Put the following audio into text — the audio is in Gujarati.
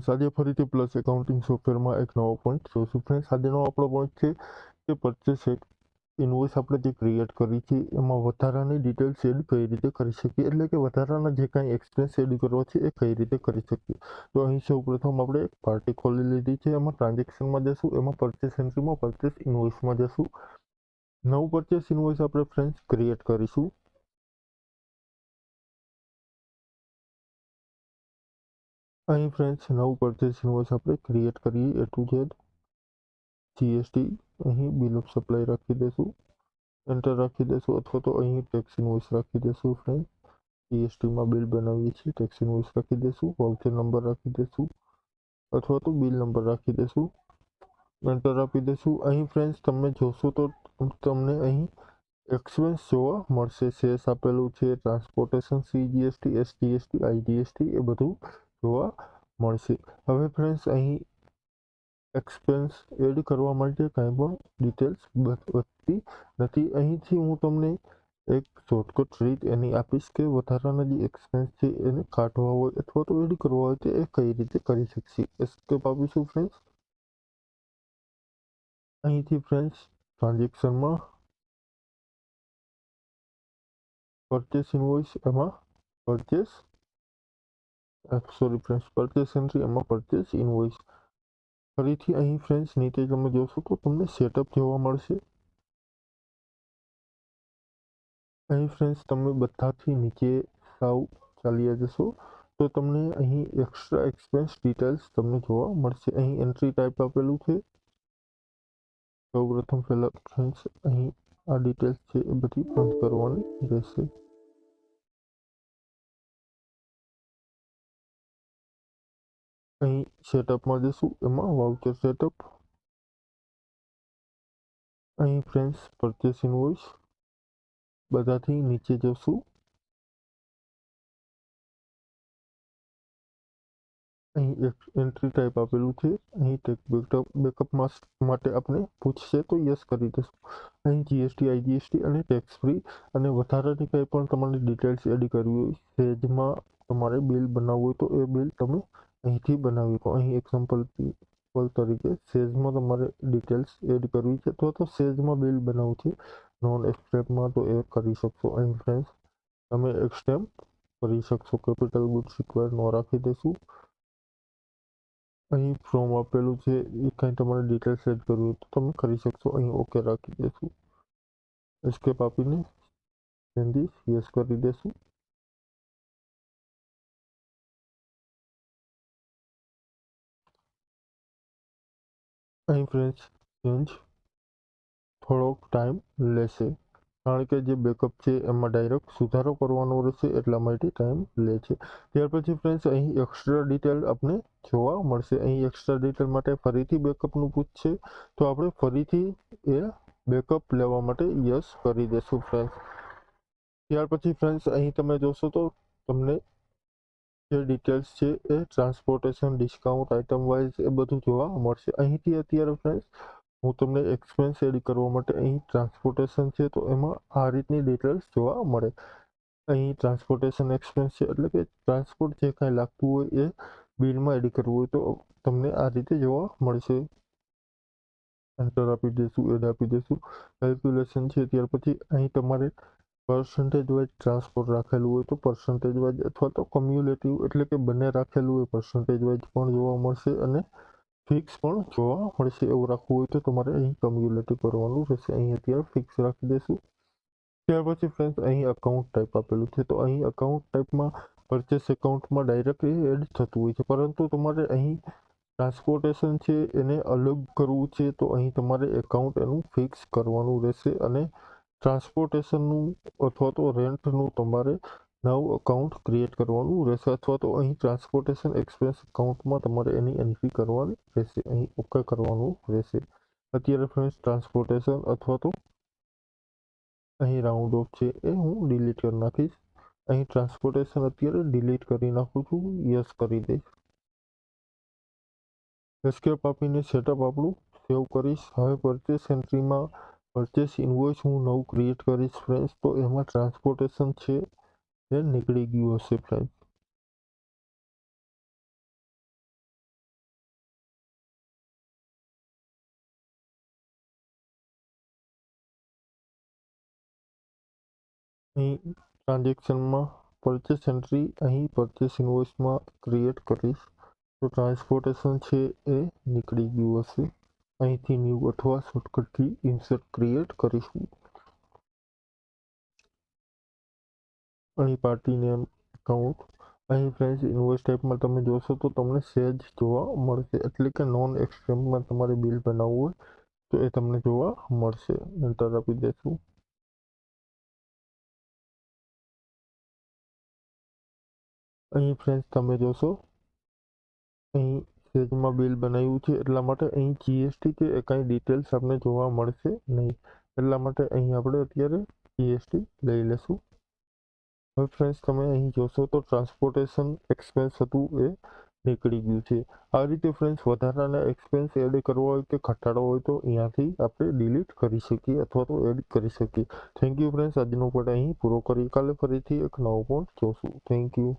ફ્રેન્ડ્સ આજે ફરીથી પ્લસ એકાઉન્ટિંગ સોફ્ટવેરમાં એક નવો પોઈન્ટ જોશું ફ્રેન્ડ્સ આજનો આપણો પોઈન્ટ છે કે પરચેસ ઇનવોઇસ આપણે જે ક્રિએટ કરી છે એમાં વધારાની ડિટેલ્સ એડ કઈ રીતે કરી શકીએ એટલે કે વધારાના જે કાંઈ એક્સપેન્સ એડ કરવા છે એ કઈ રીતે કરી શકીએ તો અહીં સૌપ્રથમ આપણે એક પાર્ટી ખોલી લીધી છે એમાં ટ્રાન્ઝેક્શનમાં જશું એમાં પરચેસ એન્ટ્રીમાં પરચેસ ઇનવોઇસમાં જશું નવું પરચેસ ઇનવોઇસ આપણે ફ્રેન્ડ્સ ક્રિએટ કરીશું અહીં ફ્રેન્ડ્સ નવું પરચેસ ઇનવોઇસ આપણે ક્રિએટ કરીએ એ ટુ ઝેડ જીએસટી અહીં બિલ ઓફ સપ્લાય રાખી દેશું એન્ટર રાખી દેશું અથવા તો અહીં ટેક્સ ઇનવોઇસ રાખી દેશું ફ્રેન્ડ જીએસટીમાં બિલ બનાવીએ છીએ ટેક્સ ઇનવોઇસ રાખી દેશું વાઉચર નંબર રાખી દેશું અથવા તો બિલ નંબર રાખી દેશું એન્ટર આપી દેશું અહીં ફ્રેન્ડ્સ તમે જોશો તો તમને અહીં એક્સપેન્સ જોવા મળશે સેસ આપેલું છે ટ્રાન્સપોર્ટેશન સીજીએસટી એસજીએસટી આઈજીએસટી એ બધું જોવા મળશે હવે ફ્રેન્ડ્સ અહીં એક્સપેન્સ એડ કરવા માટે કાંઈ પણ ડિટેલ્સ વધતી નથી અહીંથી હું તમને એક શોર્ટકટ રીત એની આપીશ કે વધારાના જે એક્સપેન્સ છે એને કાઢવા હોય અથવા તો એડ કરવા હોય તો એ કઈ રીતે કરી શકશે એસ્કેપ આપીશું ફ્રેન્ડ્સ અહીંથી ફ્રેન્ડ્સ ટ્રાન્ઝેક્શનમાં પરચેસ ઇનવોઇસ એમાં પરચેસ પરચેસ એન્ટ્રી એમાં પરચેસ ઇનવોઇસ ફરીથી અહીં ફ્રેન્ડ્સ નીચે તમે જોશો તો તમને સેટઅપ જોવા મળશે અહીં ફ્રેન્ડ્સ તમે બધાથી નીચે સાવ ચાલ્યા જશો તો તમને અહીં એક્સ્ટ્રા એક્સપેન્સ ડિટેલ્સ તમને જોવા મળશે અહીં એન્ટ્રી ટાઈપ આપેલું છે સૌપ્રથમ પહેલા ફ્રેન્ડ્સ અહીં આ ડિટેલ્સ છે એ બધી બંધ કરવાની રહેશે અહીં સેટઅપમાં જશું એમાં વાઉચર સેટઅપ અહીં ફ્રેન્ડ્સ પરચેસ ઇનવોઇસ બધાથી નીચે જશું અહીં એક એન્ટ્રી ટાઈપ આપેલું છે અહીં બેકઅપ માટે આપણે પૂછશે તો યસ કરી દઈશું અહીં જીએસટી આઈજીએસટી અને ટેક્સ ફ્રી અને વધારાની કંઈ પણ તમારે ડિટેલ્સ એડ કરવી હોય સેજમાં તમારે બિલ બનાવવું હોય તો એ બિલ તમે અહીંથી બનાવી શકો અહીં એક્ઝામ્પલ તરીકે સેજમાં તમારે ડિટેલ્સ એડ કરવી છે તો સેજમાં બિલ બનાવવું છે નોન એક્સટ્રેપમાં તો એ કરી શકશો અહીં ફ્રેન્ડ્સ તમે એક્સટેમ્પ કરી શકશો કેપિટલ ગુડ્સ રિક્વાયર ન રાખી દઈશું અહીં ફ્રોમ આપેલું છે એ કાંઈ તમારે ડિટેલ્સ એડ કરવી હોય તો તમે કરી શકશો અહીં ઓકે રાખી દેશું એસ્કેપ આપીને ચેન્જીસ યસ કરી દેશું અહીં ફ્રેન્ડ્સ ચેન્જ થોડોક ટાઈમ લેશે કારણ કે જે બેકઅપ છે એમાં ડાયરેક્ટ સુધારો કરવાનો રહેશે એટલા માટે ટાઈમ લે છે ત્યાર પછી ફ્રેન્ડ્સ અહીં એક્સ્ટ્રા ડિટેલ આપણે જોવા મળશે અહીં એક્સ્ટ્રા ડિટેલ માટે ફરીથી બેકઅપનું પૂછશે તો આપણે ફરીથી એ બેકઅપ લેવા માટે યસ કરી દેશું ફ્રેન્ડ્સ ત્યાર પછી ફ્રેન્ડ્સ અહીં તમે જોશો તો તમને જે ડિટેલ્સ છે એ ટ્રાન્સપોર્ટેશન ડિસ્કાઉન્ટ આઇટમ વાઇઝ એ બધું જોવા મળશે અહીંથી અત્યારે ફ્રેન્ડ્સ હું તમને એક્સપેન્સ એડ કરવા માટે અહીં ટ્રાન્સપોર્ટેશન છે તો એમાં આ રીતની ડિટેલ્સ જોવા મળે અહીં ટ્રાન્સપોર્ટેશન એક્સપેન્સ છે એટલે કે ટ્રાન્સપોર્ટ જે કાંઈ લાગતું હોય એ બિલમાં એડ કરવું હોય તો તમને આ રીતે જોવા મળશે એન્ટર આપી દઈશું એડ આપી દઈશું કેલ્ક્યુલેશન છે ત્યાર પછી અહીં તમારે પર્સન્ટેજ વાઇઝ ટ્રાન્સપોર્ટ રાખેલું હોય તો પર્સન્ટેજ વાઇઝ અથવા તો કમ્યુલેટિવ એટલે કે બંને રાખેલું હોય પર્સન્ટેજ વાઇઝ પણ જોવા મળશે અને ફિક્સ પણ જોવા મળશે એવું રાખવું હોય તો તમારે અહીં કમ્યુલેટિવ કરવાનું રહેશે અહીં અત્યારે ફિક્સ રાખી દઈશું ત્યાર પછી ફ્રેન્ડ્સ અહીં અકાઉન્ટ ટાઈપ આપેલું છે તો અહીં અકાઉન્ટ ટાઈપમાં પરચેસ એકાઉન્ટમાં ડાયરેક્ટ એડ થતું હોય છે પરંતુ તમારે અહીં ટ્રાન્સપોર્ટેશન છે એને અલગ કરવું છે તો અહીં તમારે એકાઉન્ટ એનું ફિક્સ કરવાનું રહેશે અને ટ્રાન્સપોર્ટેશનનું અથવા તો રેન્ટનું તમારે નવું અકાઉન્ટ ક્રિએટ કરવાનું રહેશે અથવા તો અહીં ટ્રાન્સપોર્ટેશન એક્સપેન્સ અકાઉન્ટમાં તમારે એની એન્ટ્રી કરવાની રહેશે અહીં ઓકે કરવાનું રહેશે અત્યારે ફ્રેન્ડ્સ ટ્રાન્સપોર્ટેશન અથવા તો અહીં રાઉન્ડ ઓફ છે એ હું ડિલીટ કરી નાખીશ અહીં ટ્રાન્સપોર્ટેશન અત્યારે ડિલીટ કરી નાખું છું યસ કરી દઈશ એસ્કેપ આપીને સેટઅપ આપણું સેવ કરીશ હવે પરચેસ એન્ટ્રીમાં પરચેસ ઇનવોઇસ હું નવું ક્રિએટ કરીશ ફ્રેન્ડ્સ તો એમાં ટ્રાન્સપોર્ટેશન છે એ નીકળી ગયું હશે ફ્રેન્ડ્સ અહીં ટ્રાન્ઝેક્શનમાં પરચેસ એન્ટ્રી અહીં પરચેસ ઇન્વોઇસમાં ક્રિએટ કરીશ તો ટ્રાન્સપોર્ટેશન છે એ નીકળી ગયું હશે. અહીંથી ન્યૂ અથવા શોર્ટકટથી ઇન્સર્ટ ક્રિએટ કરીશું. અહીં પાર્ટી નેમ એકાઉન્ટ અહીં ફ્રેન્ડ્સ ઇન્વોઇસ ટાઈપમાં તમે જોશો તો તમને સેજ જોવા મળશે, એટલે કે નોન એક્સટ્રીમમાં તમારે બિલ બનાવવું હોય તો એ તમને જોવા મળશે. એન્ટર આપી દેશું. અહીં ફ્રેન્ડ્સ તમે જોશો અહીં સેજમાં બિલ બનાવ્યું છે એટલા માટે અહીં જીએસટી કે કાંઈ ડિટેલ્સ આપણે જોવા મળશે નહીં, એટલા માટે અહીં આપણે અત્યારે જીએસટી લઈ લેશું. હવે ફ્રેન્ડ્સ તમે અહીં જોશો તો ટ્રાન્સપોર્ટેશન એક્સપેન્સ હતું એ નીકળી ગયું છે. આ રીતે ફ્રેન્ડ્સ વધારાના એક્સપેન્સ એડ કરવા હોય કે ઘટાડવા હોય તો અહીંયાથી આપણે ડિલીટ કરી શકીએ અથવા તો એડ કરી શકીએ. થેન્ક યુ ફ્રેન્ડ્સ, આજનો પોઈન્ટ અહીં પૂરો કરી. કાલે ફરીથી એક નવો પોઈન્ટ જોશું. Thank you.